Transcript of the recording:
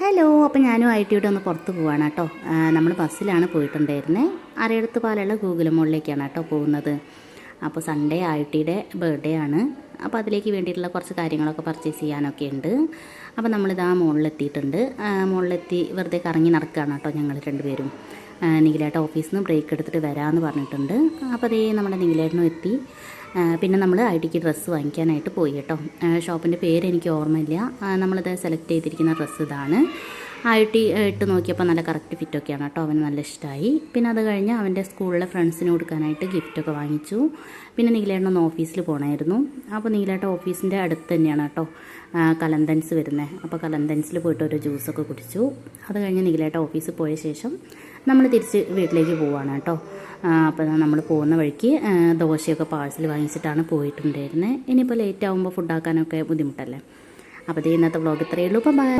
Hello, അപ്പോൾ ഞാനും ഐറ്റിയോടെ ഒന്ന് പുറത്ത് പോവാണ് കേട്ടോ. നമ്മൾ ബസ്സിലാണ് പോയിട്ടുണ്ടായിരുന്നത്. അരയടുത്ത് പാലുള്ള ഗൂഗിൾ മോളിലേക്കാണ് കേട്ടോ പോകുന്നത്. അപ്പോൾ സൺഡേ ഐറ്റിയുടെ ബർത്ത്ഡേ ആണ്. അപ്പോൾ അതിലേക്ക് വേണ്ടിയിട്ടുള്ള കുറച്ച് കാര്യങ്ങളൊക്കെ പർച്ചേസ് ചെയ്യാനൊക്കെ ഉണ്ട്. അപ്പോൾ നമ്മളിതാ മുകളിലെത്തിയിട്ടുണ്ട്. മുകളിലെത്തി വെറുതെ കറങ്ങി നടക്കുകയാണ് കേട്ടോ ഞങ്ങൾ രണ്ടുപേരും. നിഖിലേട്ട ഓഫീസിൽ നിന്ന് ബ്രേക്ക് എടുത്തിട്ട് വരാമെന്ന് പറഞ്ഞിട്ടുണ്ട്. അപ്പോൾ അതേ നമ്മുടെ നിഖിലേട്ടനും എത്തി. പിന്നെ നമ്മൾ ഐറ്റിക്ക് ഡ്രസ്സ് വാങ്ങിക്കാനായിട്ട് പോയി കേട്ടോ. ഷോപ്പിൻ്റെ പേര് എനിക്ക് ഓർമ്മയില്ല. നമ്മളിത് സെലക്ട് ചെയ്തിരിക്കുന്ന ഡ്രസ്സ് ഇതാണ്. ഐറ്റി ഇട്ട് നോക്കിയപ്പോൾ നല്ല കറക്റ്റ് ഫിറ്റൊക്കെയാണ് കേട്ടോ. അവന് നല്ല ഇഷ്ടമായി. പിന്നെ അത് കഴിഞ്ഞ് അവൻ്റെ സ്കൂളിലെ ഫ്രണ്ട്സിന് കൊടുക്കാനായിട്ട് ഗിഫ്റ്റൊക്കെ വാങ്ങിച്ചു. പിന്നെ നീലേട്ടനൊന്ന് ഓഫീസിൽ പോകണമായിരുന്നു. അപ്പോൾ നീലേട്ട ഓഫീസിൻ്റെ അടുത്ത് തന്നെയാണ് കേട്ടോ കലന്തൻസ് വരുന്നത്. അപ്പോൾ കലന്തൻസിൽ പോയിട്ട് ഒരു ജ്യൂസൊക്കെ കുടിച്ചു. അത് കഴിഞ്ഞ് നീലേട്ട ഓഫീസിൽ പോയ ശേഷം നമ്മൾ തിരിച്ച് വീട്ടിലേക്ക് പോവുകയാണ് കേട്ടോ. അപ്പോൾ നമ്മൾ പോകുന്ന വഴിക്ക് ദോശയൊക്കെ പാഴ്സൽ വാങ്ങിച്ചിട്ടാണ് പോയിട്ടുണ്ടായിരുന്നത്. ഇനിയിപ്പോൾ ലേറ്റ് ആകുമ്പോൾ ഫുഡാക്കാനൊക്കെ ബുദ്ധിമുട്ടല്ലേ. അപ്പോൾ ഇന്നത്തെ വ്ളോഗ് ഇത്രയേ ഉള്ളൂ. അപ്പോൾ ബൈ.